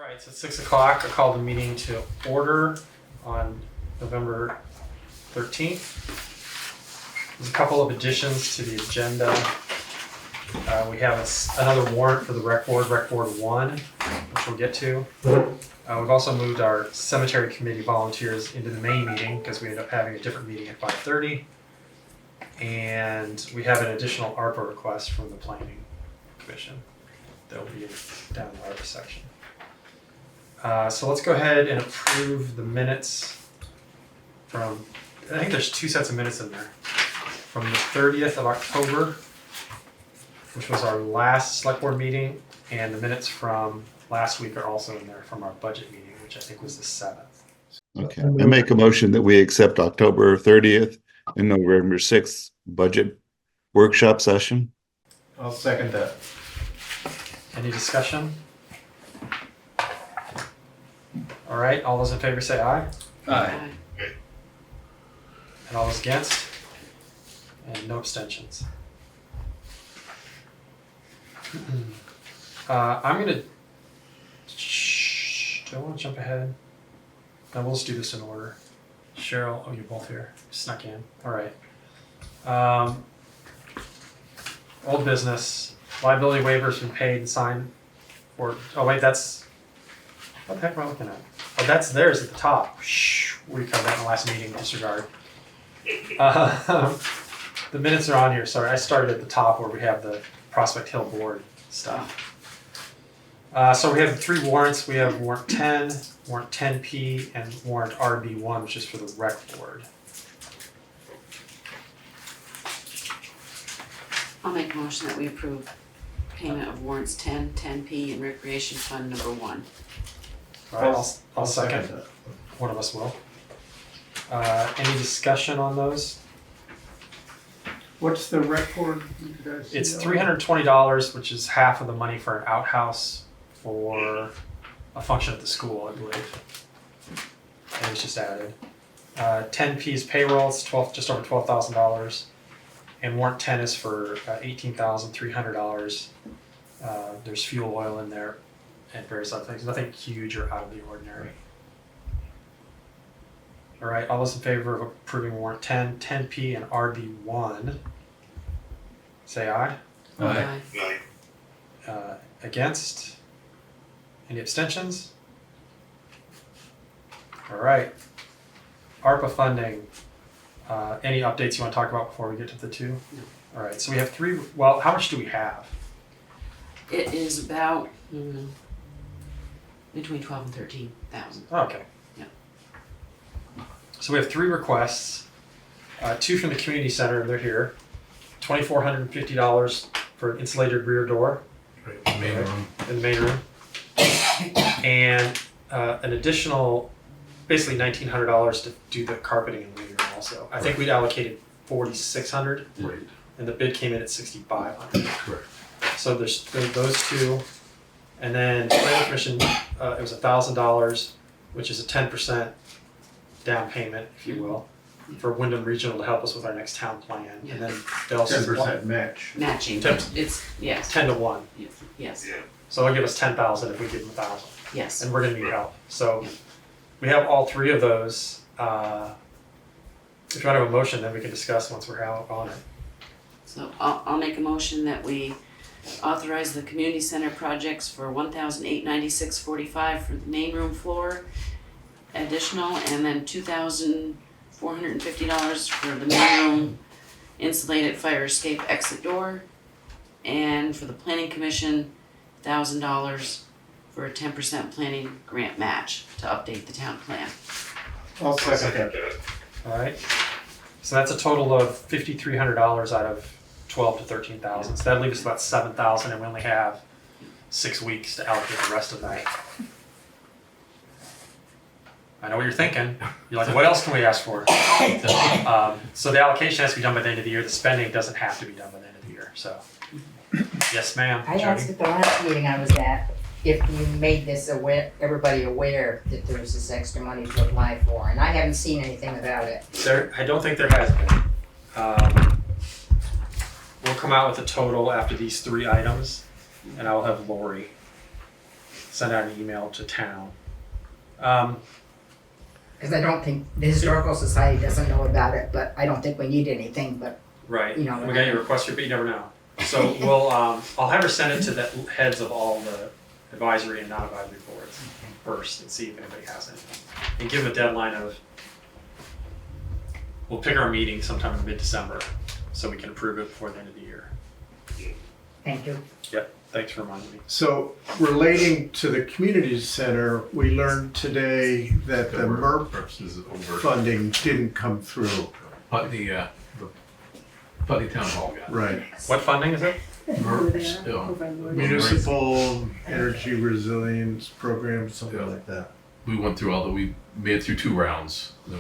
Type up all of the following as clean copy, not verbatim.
Alright, so it's 6 o'clock. I call the meeting to order on November 13th. There's a couple of additions to the agenda. We have another warrant for the Rec Board 1, which we'll get to. We've also moved our cemetery committee volunteers into the main meeting because we ended up having a different meeting at 5:30. And we have an additional ARPA request from the Planning Commission that will be down in the ARPA section. So let's go ahead and approve the minutes from, I think there's 2 sets of minutes in there, from the 30th of October, which was our last select board meeting, and the minutes from last week are also in there from our budget meeting, which I think was the 7th. Okay, I make a motion that we accept October 30th and November 6th budget workshop session. I'll second that. Any discussion? All right, all those in favor say aye. Aye. And all those against? And no abstentions. I'm gonna, do I want to jump ahead? No, we'll just do this in order. Cheryl, oh, you're both here, snuck in, all right. Old business, liability waivers been paid and signed for, oh wait, that's, what the heck am I looking at? Oh, that's theirs at the top. Shh, we covered that in the last meeting, disregard. The minutes are on here, sorry, I started at the top where we have the Prospect Hill Board stuff. So we have 3 warrants. We have warrant 10, warrant 10P, and warrant RB1, which is for the Rec Board. I'll make a motion that we approve payment of warrants 10, 10P, and Recreation Fund number 1. All right, I'll second. One of us will. Any discussion on those? What's the rec board? It's $320, which is half of the money for an outhouse for a function at the school, I believe. And it's just added. 10P is payroll, it's just over $12,000. And warrant 10 is for $18,300. There's fuel oil in there and various other things. Nothing huge or out of the ordinary. All right, all those in favor of approving warrant 10, 10P, and RB1, say aye. Aye. Against? Any abstentions? All right. ARPA funding. Any updates you want to talk about before we get to the 2? No. All right, so we have 3. Well, how much do we have? It is about between 12 and 13,000. Oh, okay. Yeah. So we have 3 requests. 2 from the community center, they're here. $2,450 for an insulated rear door. Main room. In the main room. And an additional, basically $1,900 to do the carpeting in the main room also. I think we'd allocated $4,600, Right. and the bid came in at $6,500. Correct. So there's those 2. And then planning commission, it was $1,000, which is a 10% down payment, if you will, for Wyndham Regional to help us with our next town plan. Yeah. And then they also 10% match. Matching. Ten- It's, yes. 10 to 1. Yes. So they'll give us 10,000 if we give them 1,000. Yes. And we're gonna need help. So we have all 3 of those. If you want to have a motion, then we can discuss once we're out on it. So I'll make a motion that we authorize the community center projects for $1,896.45 for the main room floor additional, and then $2,450 for the main room insulated fire escape exit door, and for the planning commission $1,000 for a 10% planning grant match to update the town plan. I'll second that. All right. So that's a total of $5,300 out of 12 to 13,000. So that leaves us about 7,000, and we only have 6 weeks to allocate the rest of that. I know what you're thinking. You're like, what else can we ask for? So the allocation has to be done by the end of the year. The spending doesn't have to be done by the end of the year. So, yes, ma'am. I asked Jody? at the last meeting I was at if you made this aware, everybody aware that there's this extra money to apply for, and I haven't seen anything about it. I don't think there has been. We'll come out with a total after these 3 items, and I'll have Lori send out an email to town. Because I don't think, the Historical Society doesn't know about it, but I don't think we need anything, but, Right, You know, we got your request, but you never know. So we'll, I'll have her send it to the heads of all the advisory and non-advisory boards first and see if anybody has anything. And give them a deadline of, we'll pick our meeting sometime in mid-December so we can approve it before the end of the year. thank you. Yep, thanks for reminding me. So relating to the community center, we learned today that the MERP funding didn't come through. The Putney Town Hall guy. Right. What funding is it? Municipal energy resilience program, something Yeah. like that. We went through we made it through 2 rounds. Then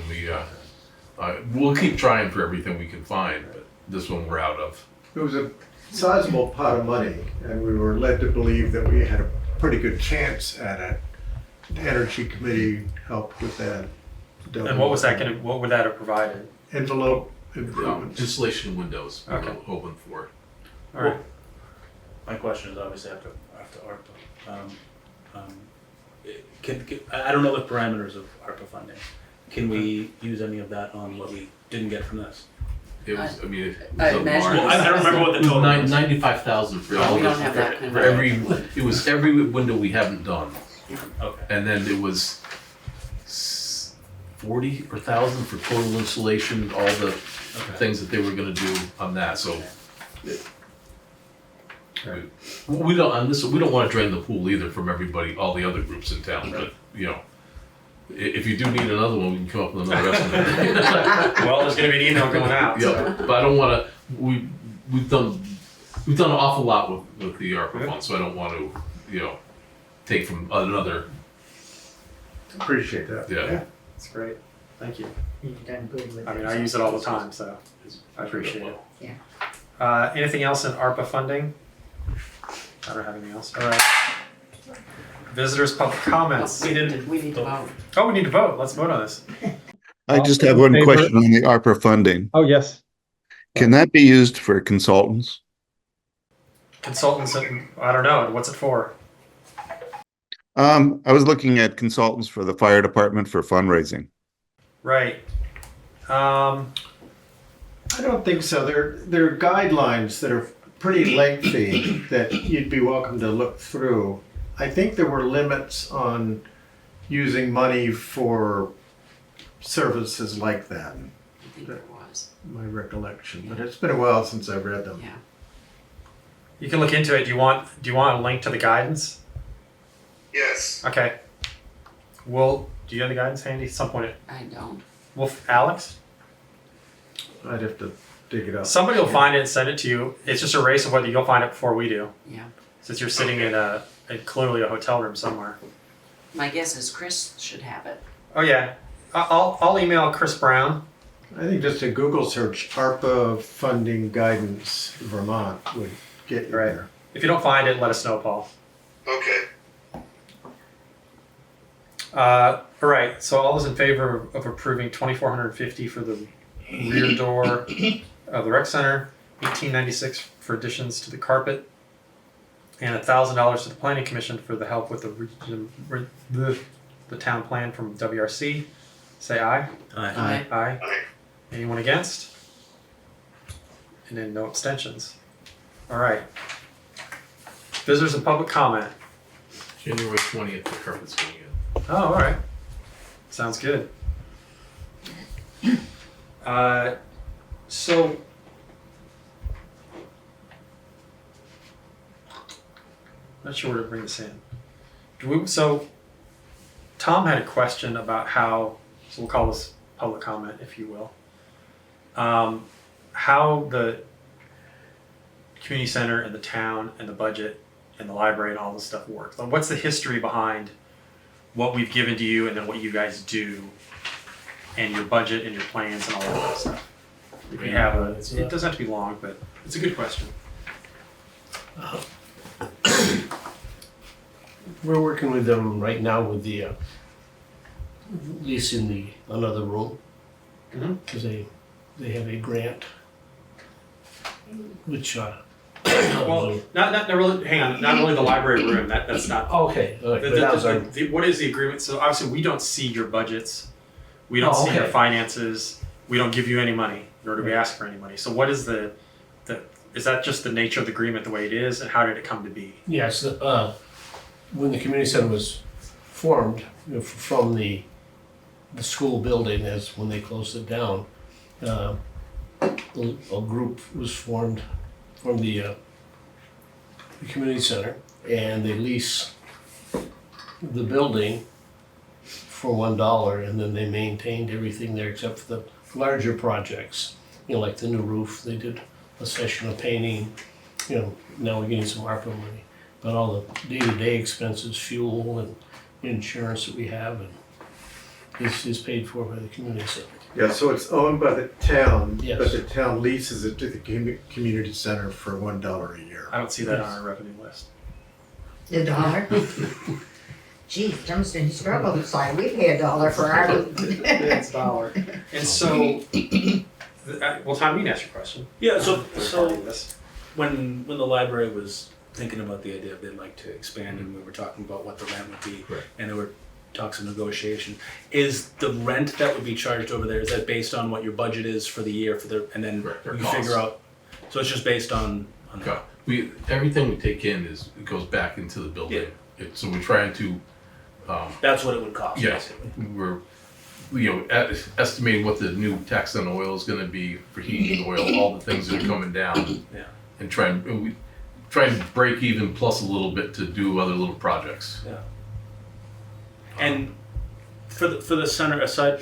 we'll keep trying for everything we can find, but this one we're out of. It was a sizable pot of money, and we were led to believe that we had a pretty good chance at it. The Energy Committee helped with that. And what was that what would that have provided? Envelope improvements. Installation windows we Okay. were hoping for. All right. My question is obviously after ARPA. I don't know the parameters of ARPA funding. Can we use any of that on what we didn't get from this? It was, I mean, it I was a imagine- large- Well, I don't remember what the total was. 95,000 for No, all we of don't it. have that kind For of- every, it was every window we haven't done. Okay. And then it was 40 or 1,000 for total installation, all the things that they were gonna do on that, so. Right. We don't, on this, we don't wanna drain the pool either from everybody, all the other groups in town, but, you know, if you do need another one, we can come up with another estimate. Well, there's gonna be an email going out. so- Yeah, but I don't wanna, we've done an awful lot with the ARPA fund, so I don't want to, you know, take from another, Appreciate that. yeah. That's great. Thank you. You've done good with it. I mean, I use it all the time, so I appreciate it. Yeah. Anything else in ARPA funding? I don't have anything else. All right. Visitors' public comments. We need to vote. Oh, we need to vote. Let's vote on this. I just have one question on the ARPA funding. Oh, yes. Can that be used for consultants? Consultants, I don't know. What's it for? I was looking at consultants for the fire department for fundraising. Right. I don't think so. There are guidelines that are pretty lengthy that you'd be welcome to look through. I think there were limits on using money for services like that, I think there was, my recollection. But it's been a while since I've read them. yeah. You can look into it. Do you want a link to the guidance? Yes. Okay. Do you have the guidance handy at some point? I don't. Alex? I'd have to dig it up. Somebody will find it and send it to you. It's just a race of whether you'll find it before we do. Yeah. Since you're sitting in clearly a hotel room somewhere. My guess is Chris should have it. Oh yeah. I'll email Chris Brown. I think just a Google search, ARPA funding guidance Vermont would get you Right. there. If you don't find it, let us know, Paul. Okay. All right. So all those in favor of approving $2,450 for the rear door of the rec center, $18.96 for additions to the carpet, and $1,000 to the planning commission for the help with the town plan from WRC. Say aye. Aye. Aye. Aye. Anyone against? And then no abstentions. All right. Visitors and public comment. January 20th, the carpet's going in. Oh, all right. Sounds good. So not sure where to bring this in. So Tom had a question about how, so we'll call this public comment, if you will, how the community center and the town and the budget and the library and all this stuff works. Like, what's the history behind what we've given to you and then what you guys do and your budget and your plans and all of that stuff? If you have it doesn't have to be long, but it's a good question. We're working with them right now with the leasing another room because they have a grant which Well, not really, hang on, not only the library room, that's not. Okay, all right, but that was our, What is the agreement? So obviously, we don't see your budgets. We don't Oh, see your okay. finances. We don't give you any money, nor do we ask for any money. So what is is that just the nature of the agreement the way it is, and how did it come to be? yes, when the community center was formed, from the school building, as when they closed it down, a group was formed from the community center, and they lease the building for $1, and then they maintained everything there except for the larger projects. Like the new roof, they did a session of painting. Now we're getting some ARPA money, but all the day-to-day expenses, fuel and insurance that we have, and is paid for by the community center. Yeah, so it's owned by the town, Yes. but the town leases it to the community center for $1 a year. I don't see that on our revenue list. $1? Geez, Dummerston, you struggle to decide. We pay $1 for our. It's dollar. And so, well, Tom, you can ask your question. Yeah, so Regarding this. when the library was thinking about the idea of they'd like to expand, and we were talking about what the rent would be, Right. and there were talks of negotiation. Is the rent that would be charged over there, is that based on what your budget is for the year and then Right, their you costs. figure out? So it's just based on Okay. Everything we take in it goes back into the building. So we're trying to, that's what it would cost. yeah, Basically. we're, estimating what the new tax on oil is gonna be for heating oil, all the things that are coming down, Yeah. and try and break even plus a little bit to do other little projects. Yeah. And for the center, aside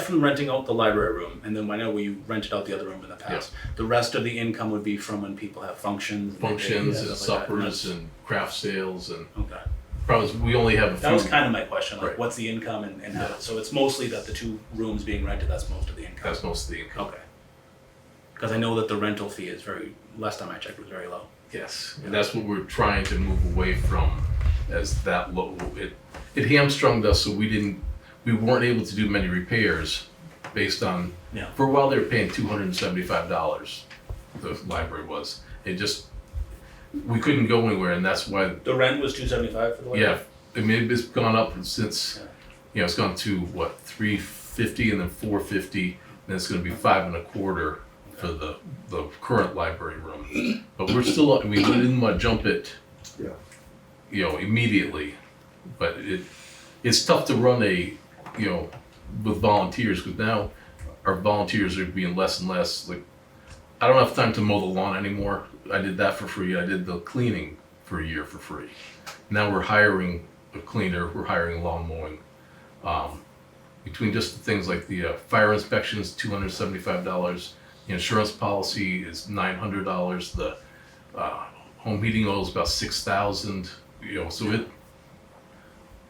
from renting out the library room, and then I know we rented out the other room in the past, the rest of the income would be from when people have functions. Functions and stuff like that, suppers and craft sales and Okay. probably we only have a few. That was kind of my question, like Right. what's the income and how, so it's mostly that the two rooms being rented, that's most of the income. That's most of the income. Okay. Because I know that the rental fee is last time I checked, was very low. Yes, and that's what we're trying to move away from, as that low. It hamstrung us, so we weren't able to do many repairs, based on. Yeah. For a while, they were paying $275. The library was. We couldn't go anywhere, and that's why. The rent was $275 for the library? Yeah, I mean it's gone up since. Yeah. It's gone to what, $350 and then $450, and it's going to be $525 for the current library room. But we're still, we didn't want to jump it, immediately. But it's tough to run with volunteers, because now our volunteers are being less and less. Like, I don't have time to mow the lawn anymore. I did that for free. I did the cleaning for a year for free. Now we're hiring a cleaner, we're hiring lawn mowing. Between just the things like the fire inspections, $275. The insurance policy is $900. The home heating oil is about $6,000. So it.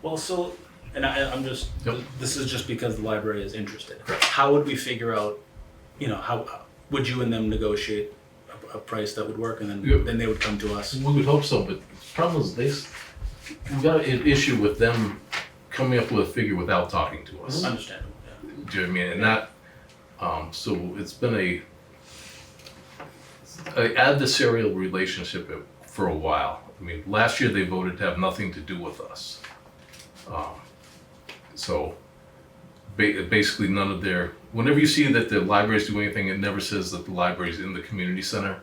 Well, so, and I'm just, Yep. this is just because the library is interested. How would we figure out, how would you and them negotiate a price that would work, and then they would come to us? We would hope so, but the problem is we've got an issue with them coming up with a figure without talking to us. Understandable, yeah. Do you know what I mean? And that, so it's been a adversarial relationship for a while. I mean, last year they voted to have nothing to do with us. So basically none of whenever you see that the library's doing anything, it never says that the library's in the community center.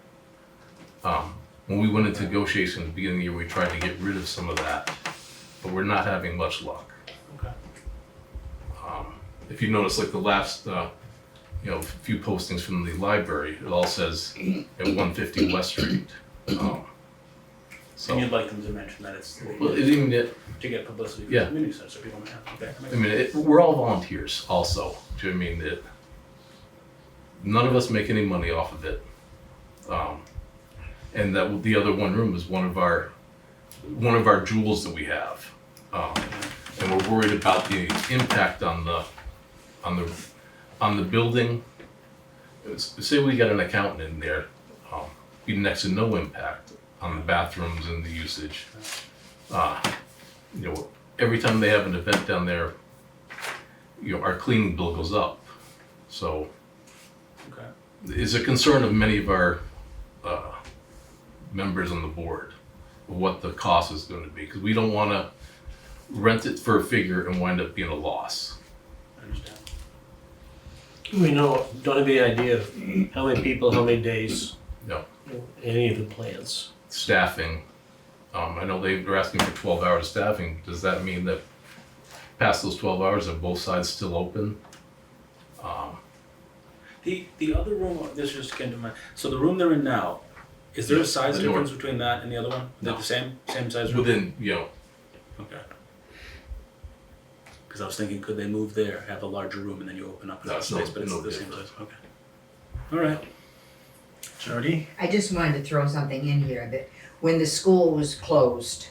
When we went into negotiation at the beginning of the year, we tried to get rid of some of that, but we're not having much luck. Okay. If you notice, like the last, few postings from the library, it all says at 150 West Street. So, And you'd like them to mention that it's well, it even to get publicity for Yeah. the community center, so people might have, okay. I mean, we're all volunteers also. Do you know what I mean? None of us make any money off of it. And that the other one room is one of our jewels that we have. And we're worried about the impact on the building. Say we got an accountant in there, be next to no impact on the bathrooms and the usage. Every time they have an event down there, our cleaning bill goes up. So Okay. it's a concern of many of our members on the board of what the cost is going to be, because we don't want to rent it for a figure and wind up being a loss. I understand. We don't have any idea of how many people, how many days, No. any of the plans. Staffing, I know they were asking for 12 hours staffing. Does that mean that past those 12 hours, are both sides still open? The other room, this just came to mind, so the room they're in now, is there a size the difference north. between that and the other one? They're No. the same size room? Within, Okay. Because I was thinking, could they move there, have a larger room, and then you open up No, another it's no- space, but it's no the same different. size, okay. All right. Jody? I just wanted to throw something in here that when the school was closed,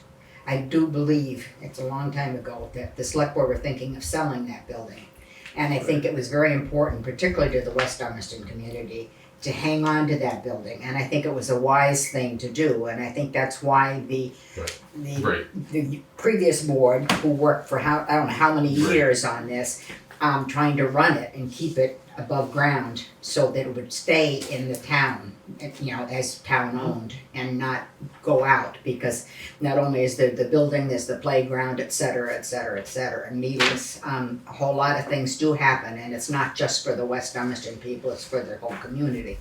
I do believe, it's a long time ago, that the select board were thinking of selling that building. And I think it was very important, particularly to the West Dummerston community, to hang on to that building. And I think it was a wise thing to do. And I think that's why the right. the previous board, who worked for I don't know how many Right. years on this, trying to run it and keep it above ground so that it would stay in the town, as town owned, and not go out, because not only is there the building, there's the playground, et cetera, et cetera, et cetera, meetings, a whole lot of things do happen, and it's not just for the West Dummerston people, it's for the whole community.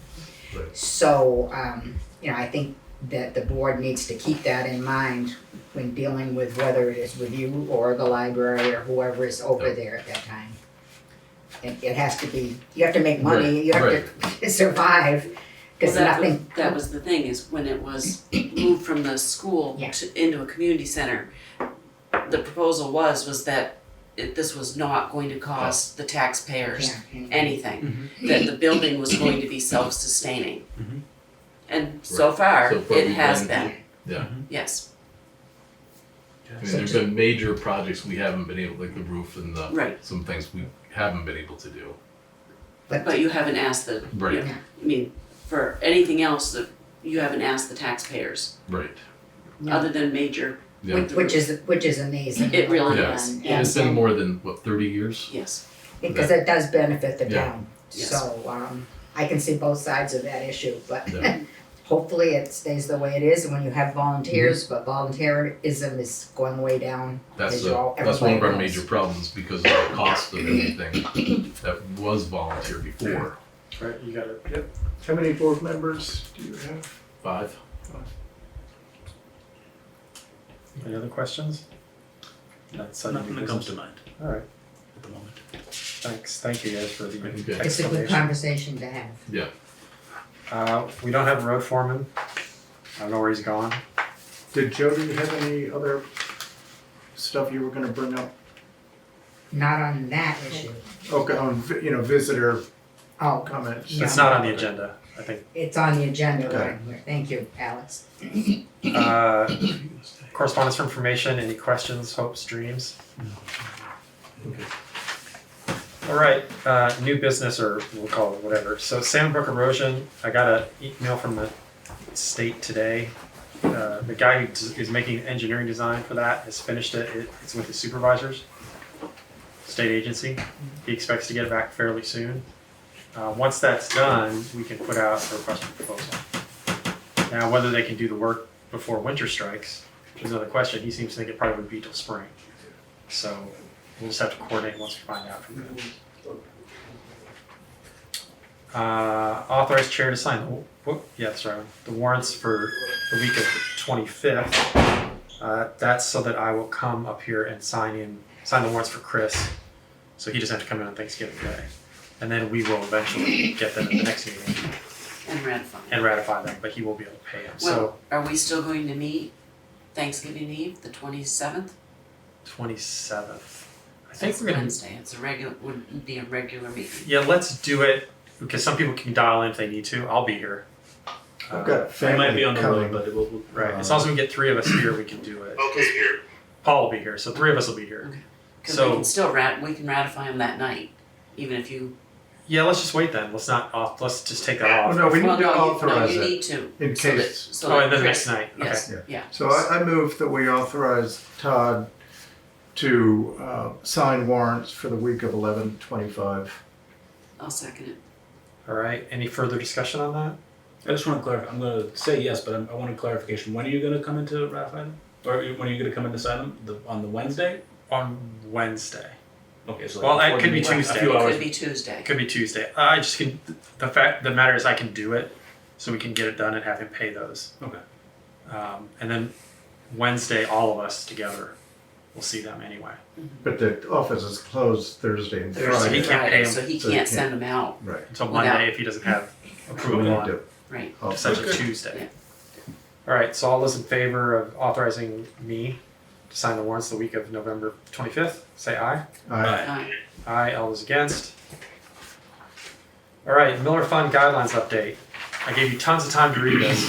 Right. So, I think that the board needs to keep that in mind when dealing with whether it is with you or the library or whoever is over Yep. there at that time. It has to be, you have to make money, Right, you have to survive, because Well, nothing. that was the thing, is when it was moved from the school Yeah. into a community center, the proposal was that this was not going to cost the taxpayers Yeah, anything, that the building was going to be self-sustaining. Mhm. And so far, So far it we've has been- been, Yeah. yes, I mean, there's been major projects we haven't been able, like the roof and right, some things we haven't been able to do. but you haven't asked Right. I mean, for anything else, that you haven't asked the taxpayers, Right. Yeah. other than major, Yeah. which is amazing. It really Yeah. is. And it's been more than, 30 years? yes, Because it does benefit the Yeah. town, Yes. so, I can see both sides of that issue, but Yeah. hopefully it stays the way it is when you have volunteers, but volunteerism is going way down. That's, as you all- that's one of our everybody knows. major problems, because of the cost of everything that was volunteer before. Right, you got it. Yep. How many board members do you have? 5? Any other questions? That's Nothing that comes to mind All right, at the moment. thanks. Thank you guys for the Okay. It's a good explanation. conversation to have. Yeah. We don't have a road foreman. I don't know where he's gone. Did Jody have any other stuff you were gonna bring up? Not on that issue. Okay, on, visitor Oh, comments. Yeah. It's not on the agenda, I think. it's on the agenda, Okay. right? Thank you, Alex. Correspondence for information, any questions, hopes, dreams? All right, new business, or we'll call it whatever. So Salmon Brook Erosion, I got an email from the state today. The guy who is making engineering design for that has finished it. It's with his supervisors, state agency. He expects to get it back fairly soon. Once that's done, we can put out a request for proposal. Now, whether they can do the work before winter strikes is another question. He seems to think it probably would be till spring. So we'll just have to coordinate once we find out from them. Authorized chair to sign the warrants for the week of 25th. That's so that I will come up here and sign the warrants for Chris. So he doesn't have to come in on Thanksgiving Day. And then we will eventually get them in the next meeting and ratify. them, but he will be able to pay them. Well, So are we still going to meet Thanksgiving Eve, the 27th? 27th. I think That's we're gonna, Wednesday, wouldn't be a regular meeting. yeah, let's do it, because some people can dial in if they need to. I'll be here. I've got I family might be on the road, coming. but it will. Right, as long as we get 3 of us here, we can do it. Okay, here. Paul will be here, so 3 of us will be here. Okay. Cause So- we can still we can ratify them that night, even if you, Yeah, let's just wait then. Let's just take that Oh, off. no, we need well, to no, authorize you it need to. in so that- case. so Oh, that and then Chris- next night, okay. Yes, yeah. So I move that we authorize Todd to sign warrants for the week of 11/25. I'll second it. All right, any further discussion on that? I just want to clarify. I'm going to say yes, but I want a clarification. When are you going to come in to ratify them? Or when are you going to come in to sign them? On the Wednesday? On Wednesday. Okay, so Well, before it could the be meeting, Tuesday. A few It hours. could be Tuesday. It could be Tuesday. I just can. The matter is, I can do it, so we can get it done and have him pay those. Okay. And then Wednesday, all of us together will see them anyway. But the office is closed Thursday and Thursday. Friday. He can't pay him. So he So he can't can't. send them out. Right. Until Without- Monday if he doesn't have We approval need on to. Right. essentially Okay. Tuesday. All right, so all those in favor of authorizing me to sign the warrants the week of November 25th, say aye. Aye. Aye, all those against. All right, Miller Fund Guidelines update. I gave you tons of time to read this.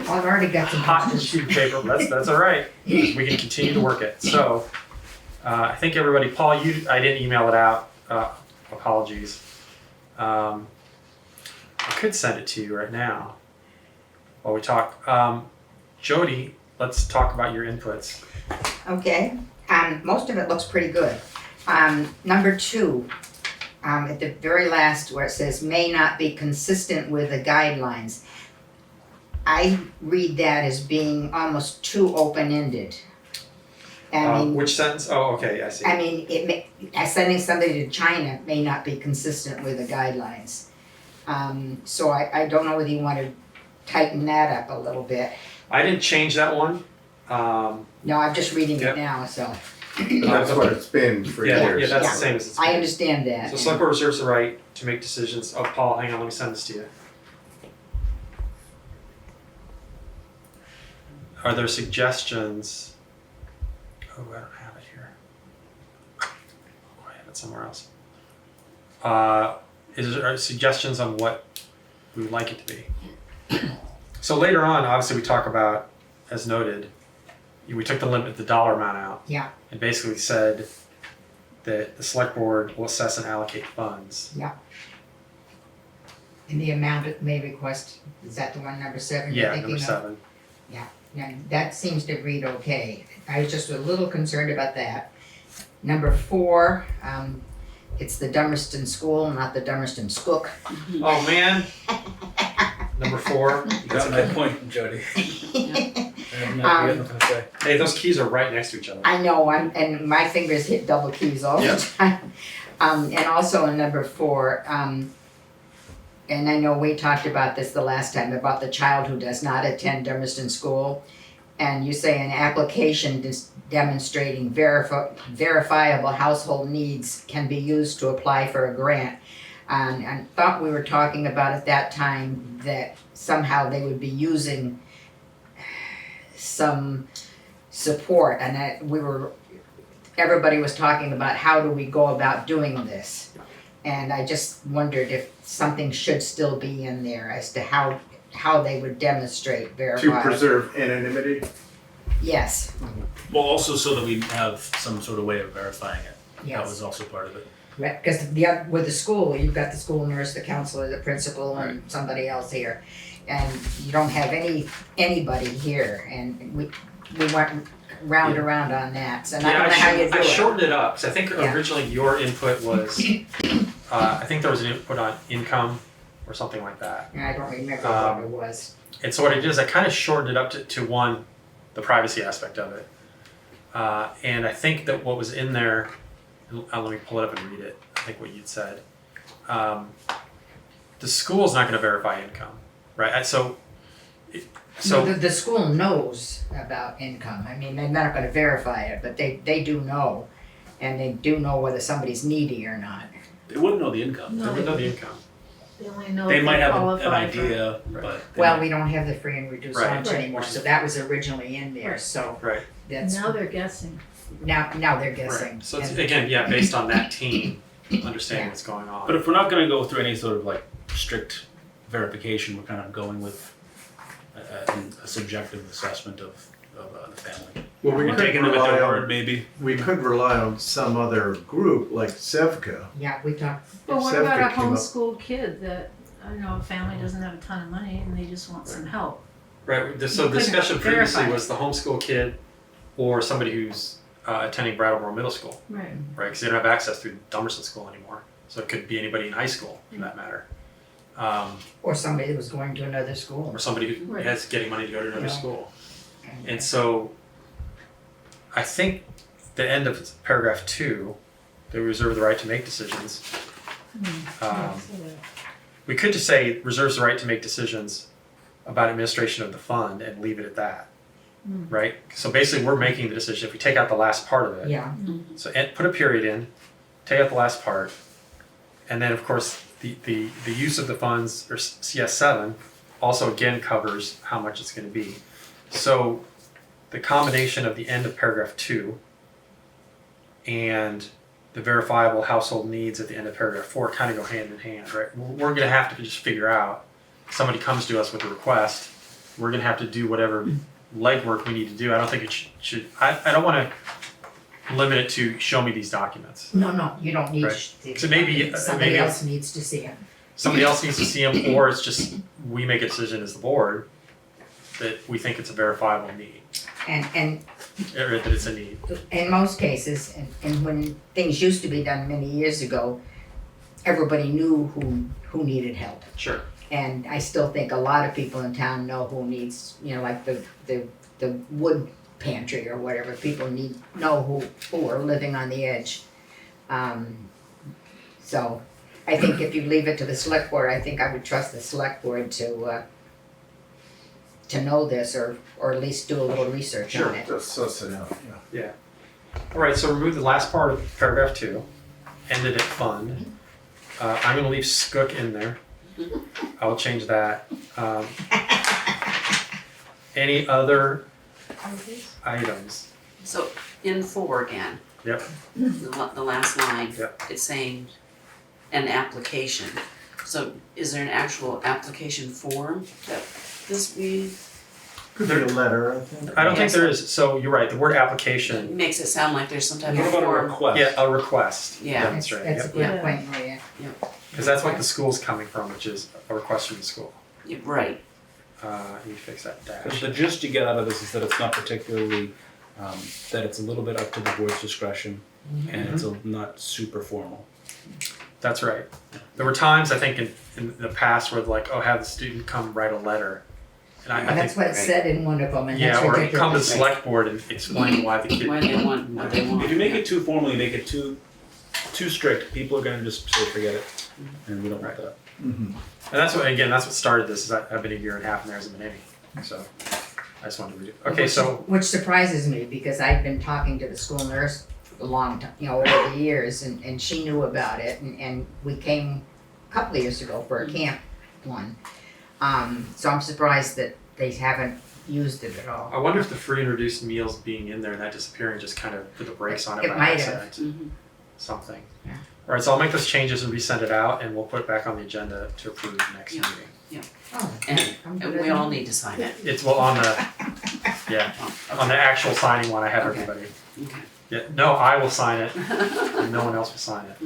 I've already got some Hot questions. sheet of paper, that's all right. We can continue to work it. So, I think everybody, Paul, I didn't email it out, apologies. I could send it to you right now while we talk. Jody, let's talk about your inputs. Okay, most of it looks pretty good. Number 2, at the very last where it says may not be consistent with the guidelines. I read that as being almost too open-ended. I mean, Which sentence? Oh, okay, I see. I mean, sending somebody to China may not be consistent with the guidelines. So I don't know whether you want to tighten that up a little bit. I didn't change that one. No, I'm just reading Yep. it now, so That's what it's been for Yeah, years. that's Yeah. the same as it's I been. understand that. So select board reserves the right to make decisions. Oh, Paul, hang on, let me send this to you. Are there suggestions? Oh, I don't have it here. Oh, I have it somewhere else. Is there suggestions on what we would like it to be? So later on, obviously, we talk about, as noted, we took the limit, the dollar amount out. Yeah. And basically said that the select board will assess and allocate funds. And the amount it may request, is that the one, number 7 you're Yeah, thinking number of? 7. Now, that seems to read okay. I was just a little concerned about that. Number 4, it's the Dummerston School, not the Dummerston Skook. Oh man. Number 4. You got my point, Jody. I have nothing to say. Hey, those keys are right next to each other. I know, and my fingers hit double keys all Yep. the time. And also in number 4, and I know we talked about this the last time, about the child who does not attend Dummerston School. And you say an application demonstrating verifiable household needs can be used to apply for a grant. And I thought we were talking about at that time that somehow they would be using some support, and that everybody was talking about how do we go about doing this. And I just wondered if something should still be in there as to how they would demonstrate To verifiable. preserve anonymity. Yes, Well, also so that we have some sort of way of verifying it. That yes. was also part of it. Because with the school, you've got the school nurse, the counselor, the principal, and somebody else here. And you don't have anybody here, and we went round around on that, so I don't know how you do I it. shortened it up because I think Yeah. originally your input was, I think there was an input on income or something like that. I don't remember what it was. And so what it is, I kind of shortened it up to one, the privacy aspect of it. And I think that what was in there, let me pull it up and read it. I think what you'd said. The school's not going to verify income, right? So The school knows about income. I mean, they're not gonna verify it, but they do know. And they do know whether somebody's needy or not. They wouldn't know the income. they would know the income. They only know They if might have an qualify for- idea, Right. but they Well, might- we don't have the free and reduced Right. lunch Right. anymore, so that was originally in there, so Right. that's, Now they're guessing. now they're guessing. Right. So it's, And- again, yeah, based on that team understanding what's going on. But if we're not going to go through any sort of like strict verification, we're kind of going with a subjective assessment of the family. Well, we We're could taking them at rely their on- word, maybe. We could rely on some other group like Sevka. Yeah, we talked, But what Sevka about a came up- homeschool kid that, I don't know, a family doesn't have a ton of money and they just want some help? Right. So You the discussion couldn't previously verify. was the homeschool kid or somebody who's attending Brattleboro Middle School, Right. right? Because they don't have access through Dummerston School anymore. So it could be anybody in high school for that matter. Or somebody that was going to another school. or somebody who Right. has getting money to go to another Yeah. school. And so I think the end of paragraph 2, they reserve the right to make decisions. We could just say reserves the right to make decisions about administration of the fund and leave it at that, right? So basically, we're making the decision. If we take out the last part of it, Yeah, so put a period in, take out the last part, and then of course the use of the funds or CS7 also again covers how much it's going to be. So the combination of the end of paragraph 2 and the verifiable household needs at the end of paragraph 4 kind of go hand in hand, right? We're going to have to just figure out, somebody comes to us with a request, we're going to have to do whatever legwork we need to do. I don't think it should I don't want to limit it to show me these documents. no, you don't need Right. to. So maybe- Somebody maybe- else needs to see it. Somebody else needs to see them, or it's just we make a decision as the board that we think it's a verifiable need, And or that it's a need. in most cases, and when things used to be done many years ago, everybody knew who needed help. Sure. And I still think a lot of people in town know who needs, like the wood pantry or whatever. People know who are living on the edge. So I think if you leave it to the select board, I think I would trust the select board to know this or at least do a little research Sure. on it. Just suss it out, yeah. All right, so remove the last part of paragraph 2, ended at fund. I'm going to leave skook in there. I will change that. Any other items? So in 4 again. Yep. The last line. Yep. It's saying an application. So is there an actual application form that this we Could be a letter, I think. I don't think Yes. there is. So you're right. The word application. makes it sound like there's some type What of about a form? request? Yeah, a request. Yeah. Demonstrate. That's a Yep. good Yeah. point, Maria. Because that's what the school's coming from, which is a request from the school. Yeah, right. Let me fix that The dash. gist you get out of this is that it's not particularly, that it's a little bit up to the board's discretion, and it's not super formal. That's right. There were times I think in the past where like, oh, have the student come write a letter, and I And that's think what it said in one of them, and that's yeah, or ridiculous. come to the select board and explain why the kid. Why they want what they want. If you make it too formal, you make it too strict, people are gonna just say, forget it, and we don't want that. And that's what started this. Is I've been a year and a half and there hasn't been any. So I just wanted to read it. Okay, so Which surprises me, because I've been talking to the school nurse for a long time, over the years, and she knew about it, and we came a couple of years ago for a camp one. So I'm surprised that they haven't used it at all. I wonder if the free and reduced meals being in there and that disappearing just kind of put the brakes on it It by might have. accident. Mhm. Something. Yeah. All right, so I'll make those changes and resend it out, and we'll put it back on the agenda to approve next Yeah. meeting. Oh, And, I'm and good we at all that. need to sign it. It's on the actual signing one. I have Okay. everybody. Okay. Yeah, no, I will sign it, and no one else will sign it.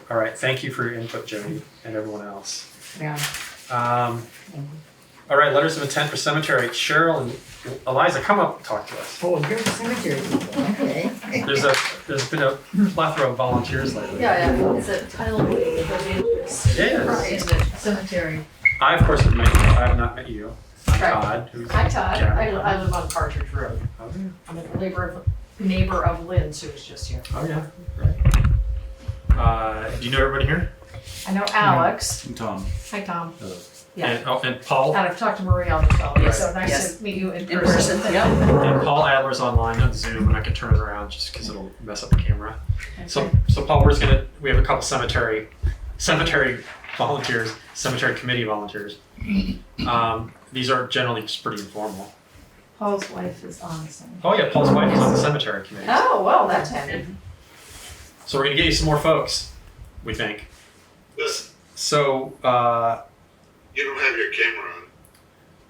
All right, thank you for your input, Jody, and everyone else. Yeah. All right, letters of intent for cemetery. Cheryl and Eliza, come up and talk to us. Oh, you're a cemetery people, okay. There's been a plethora of volunteers lately. Yeah, it's a title of the Yes. in the cemetery. I, of course, have met you. I have not met you. I'm Right. Todd. Who's Hi Todd, Karen. I live on Partridge Road. Oh, yeah. I'm a neighbor of Lynn's who was just here. Oh, yeah. Do you know everybody here? I know Alex. Tom. Hi Tom. Yeah. And Paul. And I've talked to Marie on the phone, Yes. so nice Yes. to meet you in In person. person, yep. And Paul Adler's online on Zoom, and I can turn it around just because it'll mess up the camera. So Paul, we have a couple cemetery volunteers, cemetery committee volunteers. These are generally just pretty informal. Paul's wife is on the cemetery. Oh yeah, Paul's wife is on the cemetery committee. Oh, well, that's handy. So we're gonna get you some more folks, we think. Listen, So you don't have your camera on.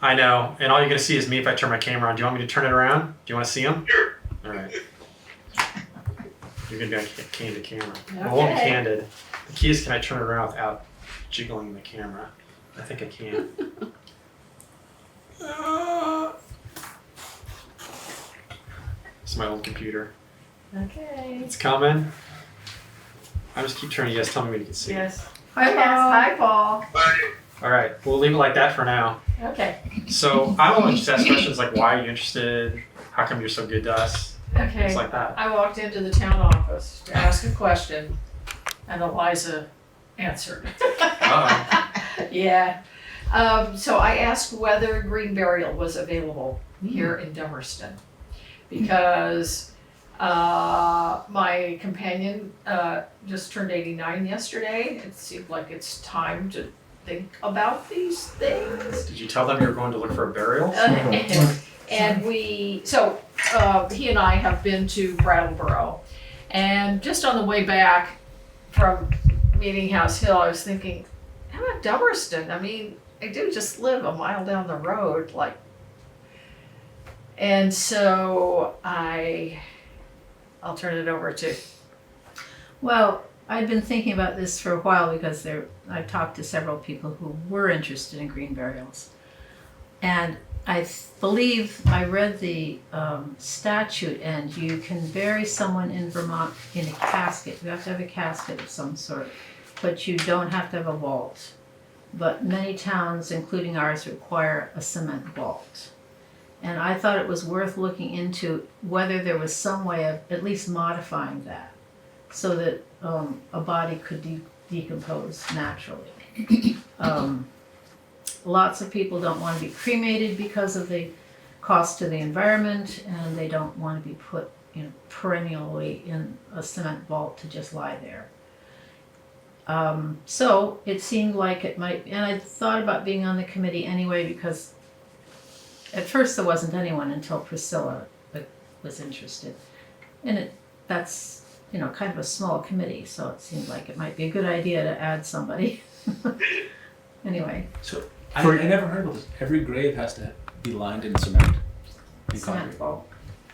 I know, and all you're gonna see is me if I turn my camera on. Do you want me to turn it around? Do you want to see them? Sure. All right. You're gonna be on candid camera. Well, it won't be Okay. candid. The key is, can I turn it around without jiggling the camera? I think I can. It's my old computer. Okay. It's coming. I just keep turning. You guys tell me when you can see. Yes. Hi, Paul. Hi, Paul. Bye. All right, we'll leave it like that for now. Okay. So I will just ask questions like, why are you interested? How come you're so good to us? Okay. Things like that. I walked into the town office to ask a question, and Eliza answered. Uh-oh. Yeah. So I asked whether green burial was available here in Dummerston, because my companion just turned 89 yesterday. It seemed like it's time to think about these things. Did you tell them you were going to look for a burial? And he and I have been to Brattleboro, and just on the way back from Meeting House Hill, I was thinking, how about Dummerston? I mean, I do just live a mile down the road, and so I'll turn it over to. Well, I'd been thinking about this for a while because I've talked to several people who were interested in green burials. And I believe I read the statute, and you can bury someone in Vermont in a casket. You have to have a casket of some sort, but you don't have to have a vault. But many towns, including ours, require a cement vault. And I thought it was worth looking into whether there was some way of at least modifying that so that a body could decompose naturally. Lots of people don't want to be cremated because of the cost to the environment, and they don't want to be put perennially in a cement vault to just lie there. So it seemed like it might, and I thought about being on the committee anyway because at first there wasn't anyone until Priscilla was interested. And that's, kind of a small committee, so it seemed like it might be a good idea to add somebody. Anyway. So I never heard of this. Every grave has to be lined in cement. In Cement concrete. vault.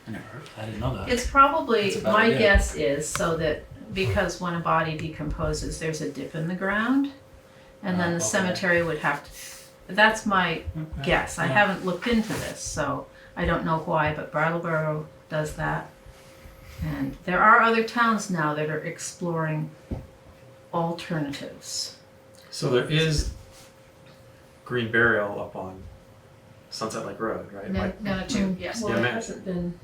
I never heard. I didn't know that. It's probably, That's a bad my idea. guess is so that because when a body decomposes, there's a dip in the ground, and then the Okay. cemetery would have to, that's my guess. I Yeah. haven't looked into this, so I don't know why, but Brattleboro does that. And there are other towns now that are exploring alternatives. So there is green burial up on Sunset Lake Road, right? Manitou, yes. Well, Yeah, it man. hasn't been,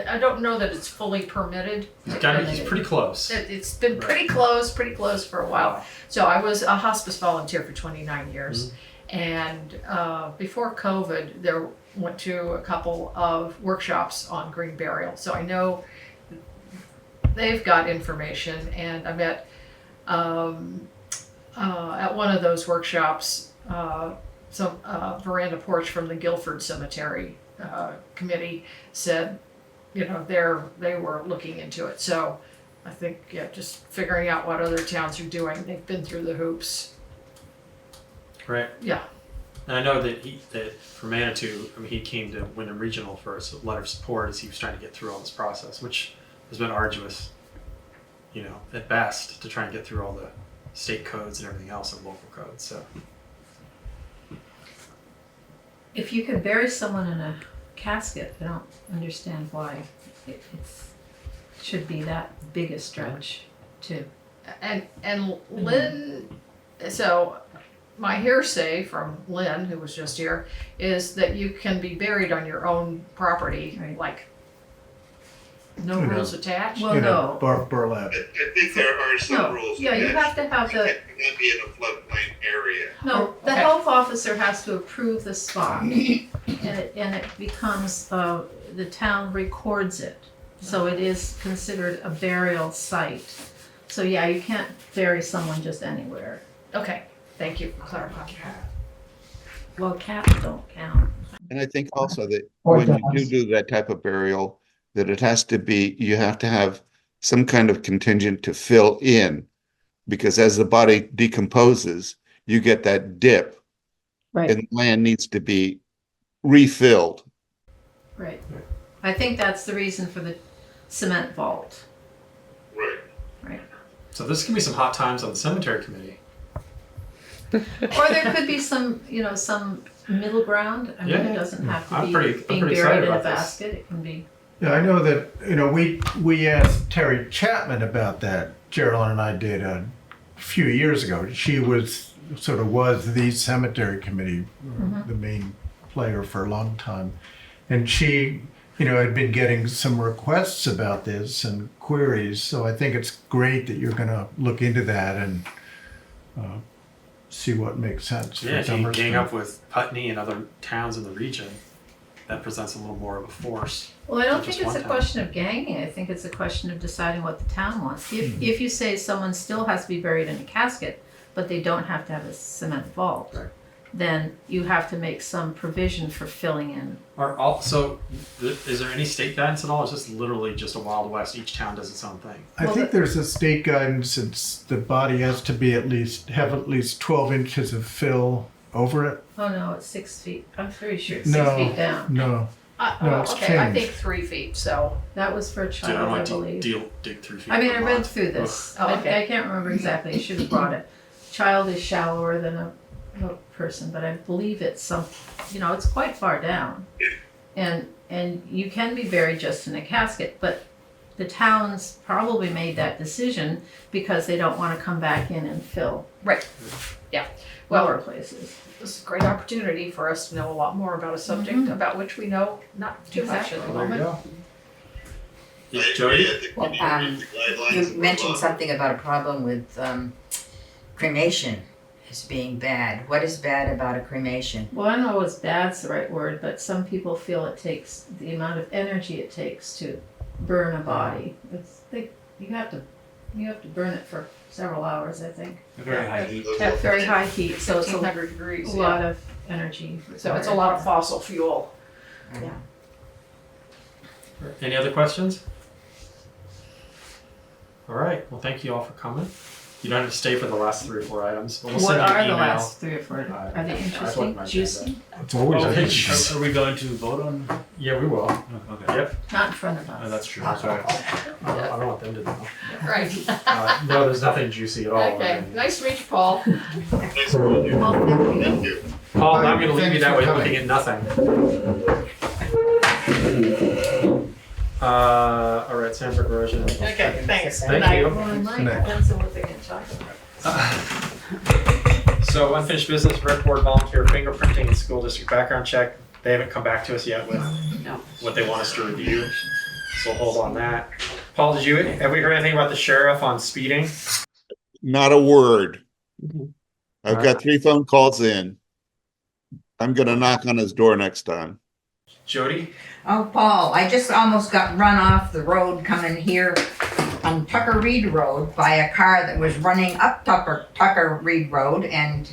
I don't know that it's fully permitted. He's pretty close. It's been pretty close for a while. So I was a hospice volunteer for 29 years. And before COVID, there went to a couple of workshops on green burial. So I know they've got information, and I met at one of those workshops some veranda porch from the Guilford Cemetery committee said, they were looking into it. So I think, just figuring out what other towns are doing. They've been through the hoops. Right. Yeah. And I know that for Manitou, he came to Wyndham Regional for a letter of support as he was trying to get through all this process, which has been arduous, at best, to try and get through all the state codes and everything else and local codes. So if you could bury someone in a casket, I don't understand why it should be that big a stretch too. And Lynn, so my hearsay from Lynn, who was just here, is that you can be buried on your own property, Right. like no rules attached. Well, no. Burlap. I think there are some No, rules. yeah, you have to have You the, can't be in a floodplain area. no, the Okay. health officer has to approve the spot. And it becomes, the town records it. So it is considered a burial site. So yeah, you can't bury someone just anywhere. Okay, thank you for clarifying that. Well, cats don't count. And I think also that when you do that type of burial, that it has to be, you have to have some kind of contingent to fill in, because as the body decomposes, you get that dip, Right. and land needs to be refilled. Right. I think that's the reason for the cement vault. Right. Right. So this can be some hot times on the cemetery committee. Or there could be some, some middle ground. I mean, Yeah. it doesn't have to I'm be pretty being excited buried in a about this. basket. It can be. Yeah, I know that, we asked Terry Chapman about that. Geraldine and I did few years ago, she was the cemetery committee, the main player for a long time. And she, had been getting some requests about this and queries. So I think it's great that you're going to look into that and see what makes sense for Yeah, if you Dummerston. gang up with Putney and other towns in the region, that presents a little more of a force. Well, I don't Just think it's one a town. question of ganging. I think it's a question of deciding what the town wants. If you say someone still has to be buried in a casket, but they don't have to have a cement vault, Right. then you have to make some provision for filling in. Is there any state guidance at all? It's just literally just a Wild West. Each town does its own thing. I think there's a state guidance. It's the body has to be have at least 12 inches of fill over it. Oh no, it's 6 feet. I'm pretty sure it's No. 6 feet down. No, No, it's Okay, I changed. think 3 feet, so. That was for a Dude, I child, I want to believe. dig 3 feet. I mean, per I read month. through this. Oh, okay. I can't remember exactly. I should have brought it. Child is shallower than a person, but I believe it's it's quite far down. And you can be buried just in a casket, but the towns probably made that decision because they don't want to come back in and fill Right. Yeah. Well, lower places. this is a great opportunity for us to know a lot more about a subject about which we know not too much at the Exactly. There you moment. go. Yeah, I Jody? agree. I think we Well, need to read the guidelines You and mentioned move on. something about a problem with cremation as being bad. What is bad about a cremation? Well, I don't know if bad's the right word, but some people feel it takes the amount of energy it takes to burn a body. You have to burn it for several hours, I think, Very high heat. at very high heat. So it's a 1500 degrees, lot yeah. of energy. So it's a lot of fossil fuel. Any other questions? All right. Well, thank you all for coming. You don't have to stay for the last 3 or 4 items. But we'll What send you an are the email. last 3 or 4? Are they I've looked interesting, at my juicy? it's always Oh, a- it's- Are we going to vote on? Yeah, we will. Oh, okay. Yep. Not in front of us. Oh, that's true. I don't want them to know. Right. No, there's nothing juicy at all. Okay, nice to meet you, Paul. Thanks for all you. Well, thank you. Thank you. Paul, I'm going to leave Thanks you that for way, coming. looking at nothing. All right, Sandberg Erosion. Okay, thanks. Thank Good night. you. Well, it might Connect. depends on what they can talk about. So unfinished business, rec board volunteer fingerprinting and school district background check. They haven't come back to us yet with No. what they want us to review. So we'll hold on that. Paul, have we heard anything about the sheriff on speeding? Not a word. Mm-hmm. I've got 3 phone calls in. I'm gonna knock on his door next time. Jody? Oh, Paul, I just almost got run off the road coming here on Tucker Reed Road by a car that was running up Tucker Reed Road and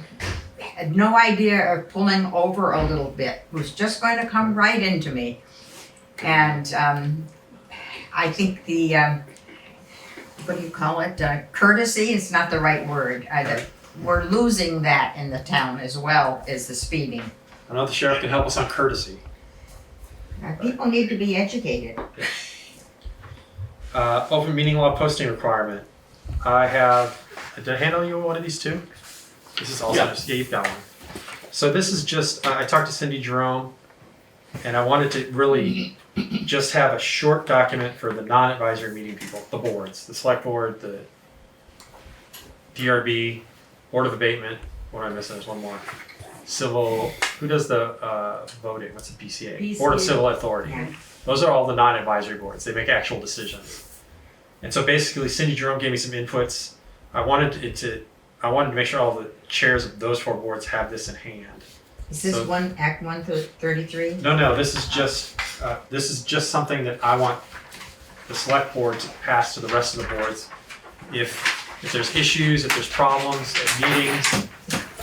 had no idea of pulling over a little bit. Was just going to come right into me. And I think the, what do you call it, courtesy is not the right word. We're losing that in the town as well as the speeding. I know the sheriff can help us on courtesy. People need to be educated. Open meeting law posting requirement. Did I handle you one of these two? This is also, yeah, you've got one. So this is just, I talked to Cindy Jerome, and I wanted to really just have a short document for the non-advisory meeting people, the boards, the select board, the DRB, Board of Abatement, what am I missing? There's one more. Civil, who does the voting? What's the BCA? Board of BCA. Civil Authority. Yeah. Those are all the non-advisory boards. They make actual decisions. And so basically, Cindy Jerome gave me some inputs. I wanted to make sure all the chairs of those 4 boards have this in hand. Is this So- Act 133? No, this is just something that I want the select board to pass to the rest of the boards. If there's issues, if there's problems at meetings,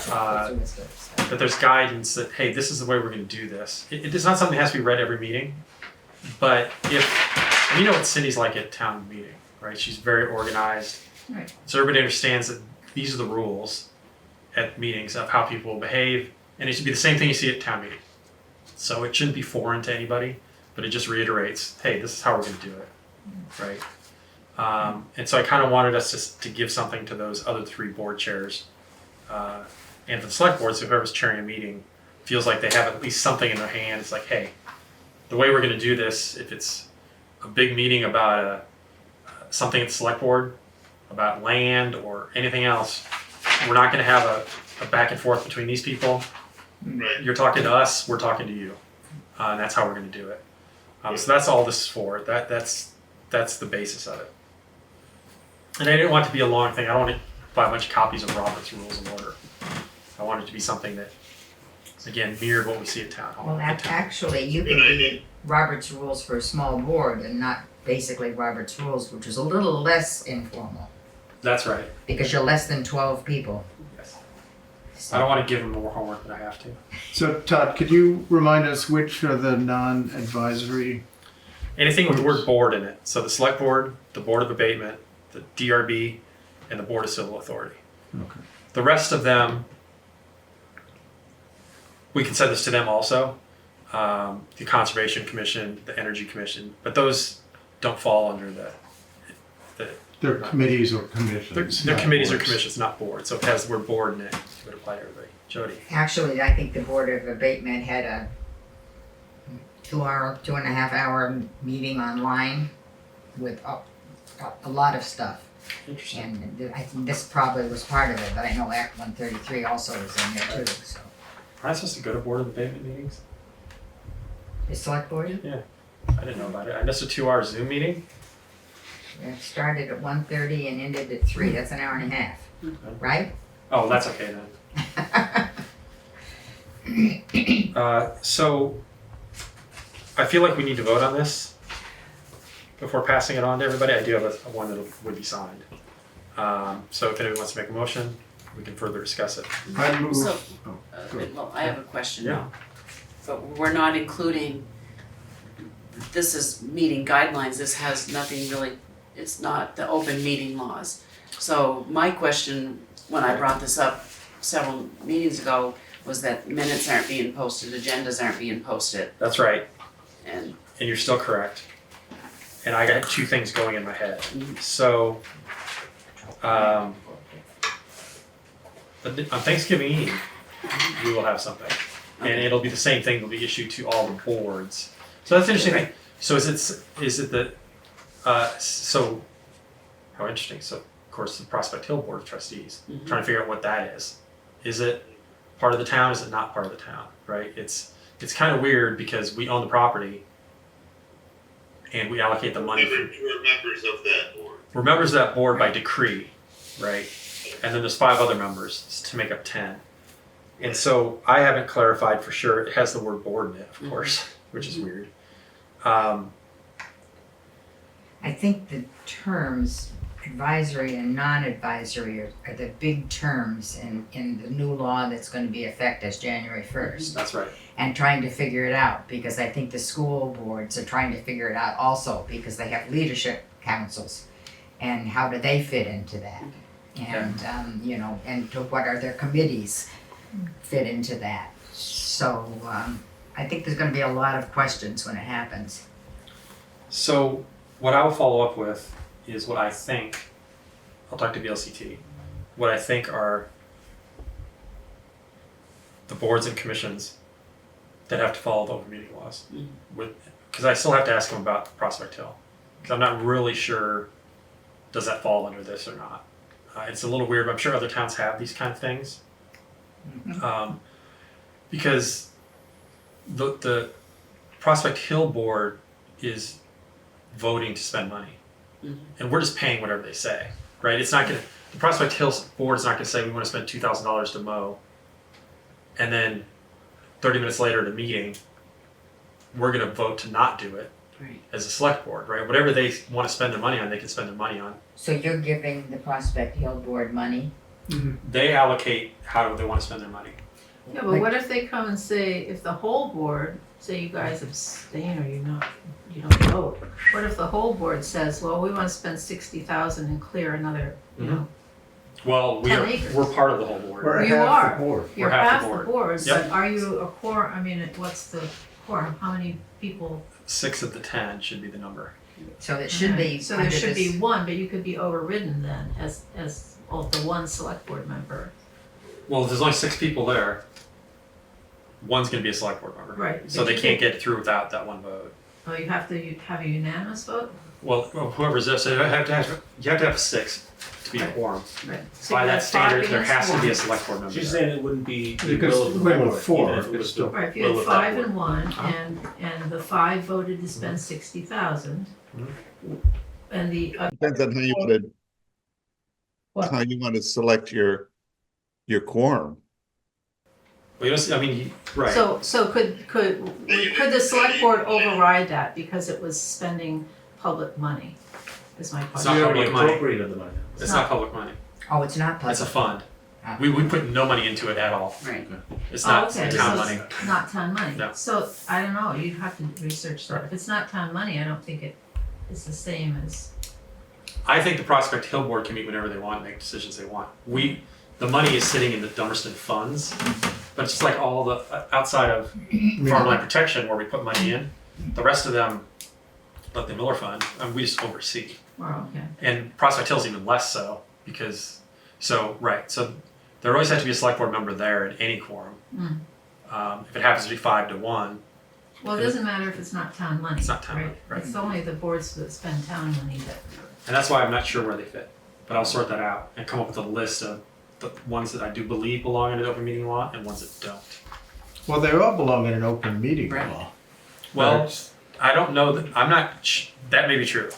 that there's guidance that, hey, this is the way we're going to do this. It's not something that has to be read every meeting, but and you know what Cindy's like at town meeting, right? She's very organized. Right. So everybody understands that these are the rules at meetings of how people will behave, and it should be the same thing you see at town meeting. So it shouldn't be foreign to anybody, but it just reiterates, hey, this is how we're going to do it, right? And so I kind of wanted us to give something to those other 3 board chairs. And for the select boards, whoever's chairing a meeting feels like they have at least something in their hand. It's like, hey, the way we're going to do this, if it's a big meeting about something at the select board, about land or anything else, we're not gonna have a back and forth between these people. Right. You're talking to us, we're talking to you. And that's how we're gonna do it. So that's all this is for. That's the basis of it. And I didn't want it to be a long thing. I don't want to buy a bunch of copies of Robert's Rules of Order. I want it to be something that, again, mirrored what we see at Town Hall. Well, actually, you can read Robert's Rules for a small board and not basically Robert's Rules, which is a little less informal, That's right. because you're less than 12 people. Yes. I don't want to give them more homework than I have to. So Todd, could you remind us which are the non-advisory? Anything with the word board in it. So the Select Board, the Board of Abatement, the DRB, and the Board of Civil Authority. Okay. The rest of them, we can send this to them also. The Conservation Commission, the Energy Commission, but those don't fall under the They're committees or commissions. they're not committees or boards. commissions, not boards. So if it has the word board in it, it would apply to everybody. Jody. Actually, I think the Board of Abatement had a 2.5 hour meeting online with a lot of stuff. Interesting. And I think this probably was part of it, but I know Act 133 also is in there too, so. Am I supposed to go to Board of Abatement meetings? The select board? I didn't know about it. I missed a 2-hour Zoom meeting. It started at 1:30 and ended at 3, that's an hour and a half, right? Oh, that's okay then. So I feel like we need to vote on this before passing it on to everybody. I do have a one that would be signed. So if anyone wants to make a motion, we can further discuss it. I move. So, Oh, go ahead. well, I have a question Yeah. now. But we're not including, this is meeting guidelines, this has nothing really, it's not the open meeting laws. So my question, when I brought this up several meetings ago, was that minutes aren't being posted, agendas aren't being posted, That's right. and And you're still correct. And I got two things going in my head. So, on Thanksgiving Eve, we will have something. And it'll be the same thing, it'll be issued to all the boards. So that's the interesting thing. So is it the, so, how interesting. So, of course, the Prospect Hill Board of Trustees, trying to figure out what that is. Is it part of the town, is it not part of the town, right? It's kind of weird because we own the property and we allocate the money. We're members of that board. We're members of that board by decree, right? And then there's 5 other members to make up 10. And so I haven't clarified for sure. It has the word board in it, of course, which is weird. I think the terms advisory and non-advisory are the big terms in the new law that's going to be effective January 1st. That's right. And trying to figure it out, because I think the school boards are trying to figure it out also, because they have leadership councils. And how do they fit into that? And, and to what are their committees fit into that? So, I think there's gonna be a lot of questions when it happens. So what I will follow up with is what I think, I'll talk to VLCT, what I think are the boards and commissions that have to follow the open meeting laws. Because I still have to ask them about Prospect Hill. Because I'm not really sure, does that fall under this or not? It's a little weird, but I'm sure other towns have these kind of things. Because the Prospect Hill board is voting to spend money. And we're just paying whatever they say, right? It's not gonna, the Prospect Hill board is not gonna say we wanna spend $2,000 to mow. And then 30 minutes later at a meeting, we're gonna vote to not do it right. as a select board, right? Whatever they wanna spend their money on, they can spend their money on. So you're giving the Prospect Hill Board money? They allocate how they wanna spend their money. Yeah, but what if they come and say, if the whole board, say you guys abstain or you don't vote, what if the whole board says, well, we wanna spend 60,000 and clear another, you know, Well, 10 acres. we're part of the whole board. We're You half are. the board. you're We're half half the the board. board, Yep. but are you a quorum, I mean, what's the quorum, how many people? 6 of the 10 should be the number. So it should be So there under should this- be one, but you could be overridden then as the one select board member. Well, if there's only 6 people there, one's gonna be a select board member. Right, So but they you can't could- get through without that one vote. Oh, you have to have a unanimous vote? Well, whoever's there, so you have to have 6 to be a quorum. Right. So By you that have standard, five there against has to be a one. select board member She's there. saying it wouldn't be the Because will of the when we're board, four, even if it it's was still- the Right, if you will had of that five board. and one, Uh-huh. and the five voted to spend 60,000, and the Depends on how you want to, what? how you want to select your quorum. Well, you don't, I mean, right. So could the select board override that because it was spending public money? Is my It's question. not You already public money. appropriated the money. It's not public money. Oh, it's not It's a public. fund. Ah. We put no money into it at all. Right. It's Oh, not okay, town so money. it's not town money. No. So I don't know, you'd have to research that. If it's not town money, I don't think it is the same as, I think the Prospect Hill Board can meet whenever they want, make decisions they want. The money is sitting in the Dummerston funds, but it's just like all the, outside of farmland protection where we put money in, the rest of them, like the Miller Fund, we just oversee. well, okay. And Prospect Hill's even less so, because, so there always has to be a select board member there in any quorum. If it happens to be 5-1, Well, it doesn't matter if it's not town money. It's not town money, right. It's only the boards that spend town money that, and that's why I'm not sure where they fit. But I'll sort that out and come up with a list of the ones that I do believe belong in an open meeting law and ones that don't. Well, they all belong in an open meeting Right. law. Well, That's- I don't know that, I'm not, that may be true.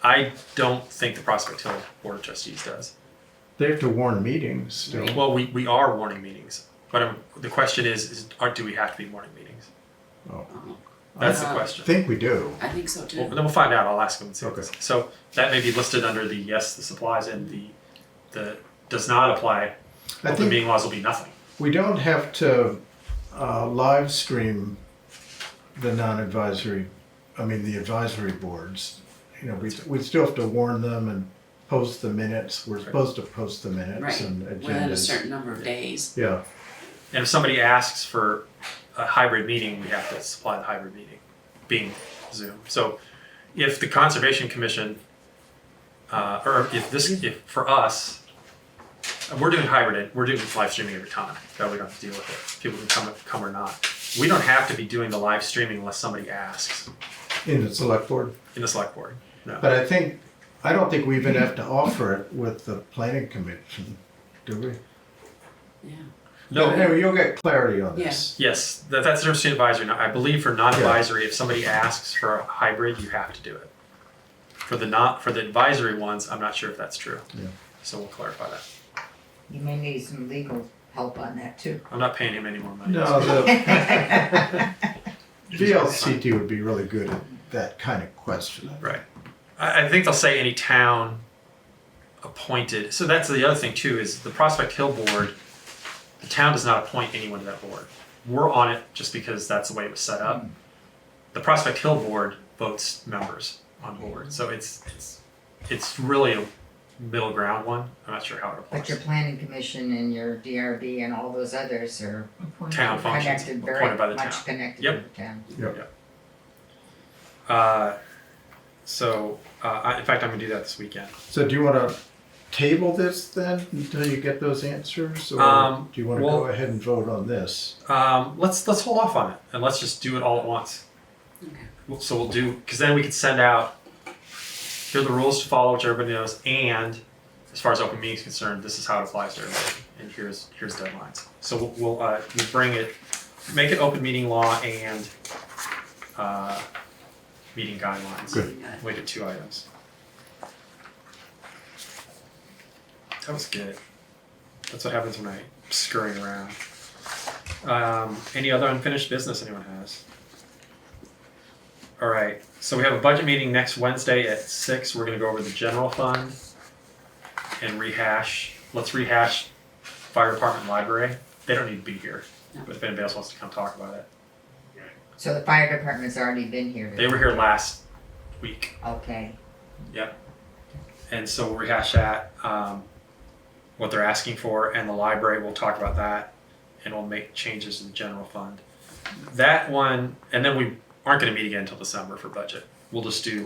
I don't think the Prospect Hill Board of Trustees does. they have to warn meetings still. Well, we are warning meetings, but the question is do we have to be warning meetings? Oh. That's the I question. think we do. I think so too. Well, then we'll find out. I'll ask them and see. Okay. So that may be listed under the yes, this applies, and the does not apply. I Open think meeting laws will be nothing. we don't have to live stream the non-advisory, the advisory boards. You know, we still have to warn them and post the minutes. We're supposed to post the minutes Right. and Within a agendas. certain number of days. Yeah, And if somebody asks for a hybrid meeting, we have to supply the hybrid meeting, being Zoom. So if the Conservation Commission, or if for us, we're doing hybrid, we're doing live streaming every time. That we don't have to deal with it. People can come or not. We don't have to be doing the live streaming unless somebody asks in the select board. in the select board. No. But I don't think we even have to offer it with the planning commission, do we? Yeah. No. Anyway, you'll get clarity on this. Yes, that's interesting advisory. Now, I believe for non-advisory, if somebody asks for a hybrid, you have to do it. For the advisory ones, I'm not sure if that's true. Yeah. So we'll clarify that. You may need some legal help on that too. I'm not paying him any more money. No, the VLCT would be really good at that kind of question. Right. I think they'll say any town appointed. So that's the other thing too, is the Prospect Hill Board, the town does not appoint anyone to that board. We're on it just because that's the way it was set up. The Prospect Hill Board votes members on board. So it's really a middle ground one. I'm not sure how it applies. But your planning commission and your DRB and all those others are appointed. Town functions connected, very appointed by the much town. connected Yep. with the town. In fact, I'm gonna do that this weekend. So do you want to table this then until you get those answers? Or do you want to well- go ahead and vote on this? Let's hold off on it and let's just do it all at once. Okay. So we'll do, because then we can send out, here are the rules to follow, which everybody knows, and as far as open meetings is concerned, this is how it applies to everybody, and here's deadlines. So we'll bring it, make it open meeting law and meeting guidelines. Good. Make it 2 items. That was good. That's what happens when I scurry around. Any other unfinished business anyone has? All right, so we have a budget meeting next Wednesday at 6. We're gonna go over the general fund and let's rehash fire department and library. They don't need to be here, but if anybody else wants to come talk about it. So the fire department's already been here. They were here last week. Okay. Yep. And so we'll rehash that, what they're asking for, and the library, we'll talk about that, and we'll make changes to the general fund. That one, and then we aren't gonna meet again until December for budget. We'll do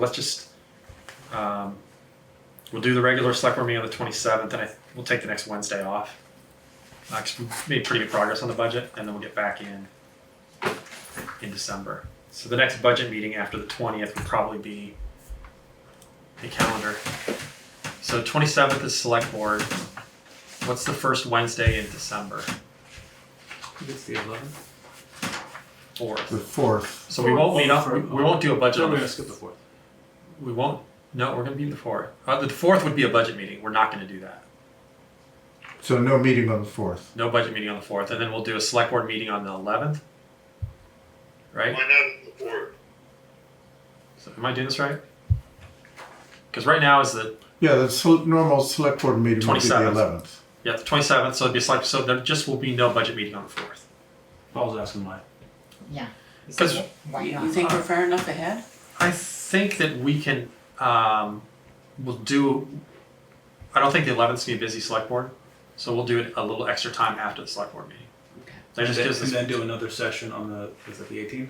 the regular select board meeting on the 27th, and we'll take the next Wednesday off. 'Cause we made pretty good progress on the budget, and then we'll get back in December. So the next budget meeting after the 20th would probably be a calendar. So 27th is select board. What's the first Wednesday in December? I think it's the 11th. 4th. The 4th. So we won't meet up. We won't do a budget. No, on we're the gonna skip the 4th. We won't. No, we're gonna be the 4th. The 4th would be a budget meeting. We're not gonna do that. So no meeting on the 4th. No budget meeting on the 4th, and then we'll do a select board meeting on the 11th. Right? Why not the 4th? So am I doing this right? Because right now is the Yeah, the normal select board meeting would be the 27th. 11th. the 27th. So it'd be select. So there just will be no budget meeting on the 4th. Paul's asking why. Yeah. Because Why You not? think we're far enough ahead? I think that we can. We'll do. I don't think the 11th is gonna be a busy select board, so we'll do it a little extra time after the select board meeting. Okay. That just gives us And then do another session on the, is it the 18th?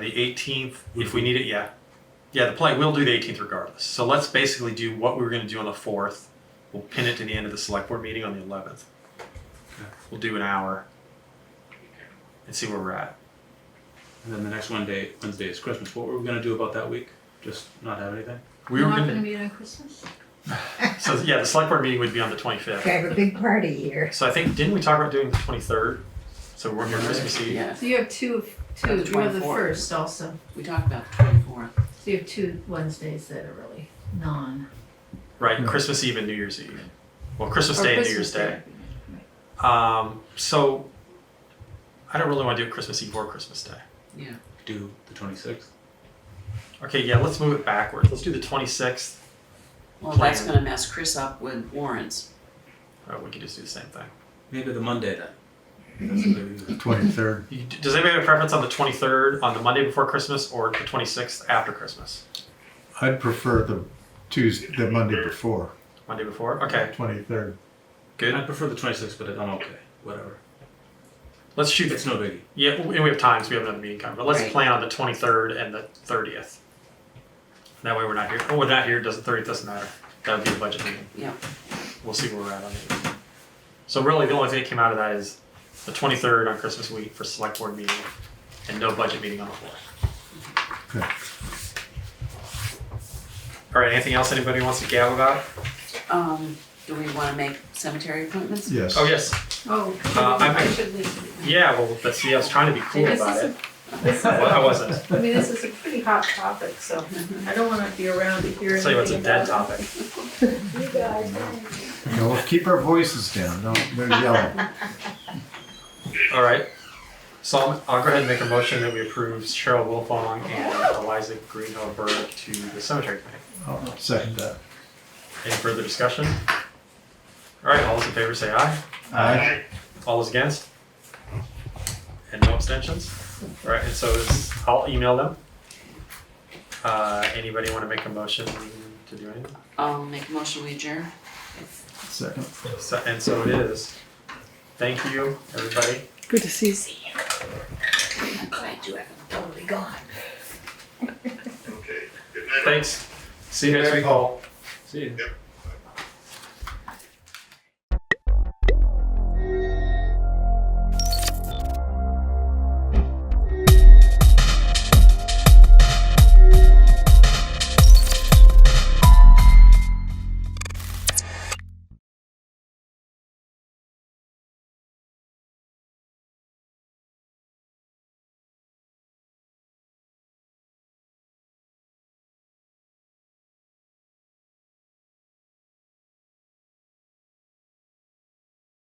the 18th if we need it. Yeah, yeah. The play we'll do the 18th regardless. So let's basically do what we were gonna do on the 4th. We'll pin it to the end of the select board meeting on the 11th. Okay. We'll do an hour and see where we're at. And then the next Wednesday is Christmas. What were we gonna do about that week? Just not have anything? We You're were not gonna. gonna meet on Christmas? So yeah, the select board meeting would be on the 25th. We have a big party here. So I think didn't we talk about doing the 23rd? So we're here Christmas Eve. Yeah, So you have two, the you have the 24th. first also. we talked about the 24th. So you have 2 Wednesdays that are really non. Right, Christmas Eve and New Year's Eve. Well, Christmas or Day and New Christmas Year's Day. Right. So I don't really want to do it Christmas Eve or Christmas Day. Yeah. Do the 26th? Okay, yeah, let's move it backwards. Let's do the 26th. Well, that's Plan. gonna mess Chris up with warrants. We could just do the same thing. Maybe the Monday then. That's a good reason. 23rd. Does anybody have a preference on the 23rd, on the Monday before Christmas, or the 26th after Christmas? I'd prefer the Monday before, Monday before? Okay, 23rd. good. I prefer the 26th, but I'm okay. Whatever. Let's shoot. It's no biggie. Yeah, and we have time, so we have another meeting coming. But let's Right. plan on the 23rd and the 30th. That way we're not here. Oh, we're not here. Doesn't 30th doesn't matter. That would be the budget meeting. Yeah. We'll see where we're at on it. So really, the only thing that came out of that is the 23rd on Christmas week for select board meeting, and no budget meeting on the 4th. Okay. All right. Anything else anybody wants to gab about? Do we wanna make cemetery appointments? Yes. Oh yes. Oh, I should leave. Yeah. Well, but see, I was trying to be cool This about is it. Well, I wasn't. I mean, this is a pretty hot topic, so I don't wanna be around to hear I'll tell you what's a anything dead about topic. it. You guys. No, we'll keep our voices down. Don't yell. All right. So I'll go ahead and make a motion that we approve Cheryl Wolfong and Eliza Greenhill-Burke to the cemetery committee. I'll second that. Any further discussion? All right, all those in favor say aye. Aye. All those against? And no abstentions? All right, and so I'll email them. Anybody want to make a motion to do anything? I'll make a motion, we adjourn. Second. And so it is. Thank you, everybody. Good to see you. I'm glad you haven't totally gone. Okay. Good night. Thanks. See you next week, Paul. See you. Yep.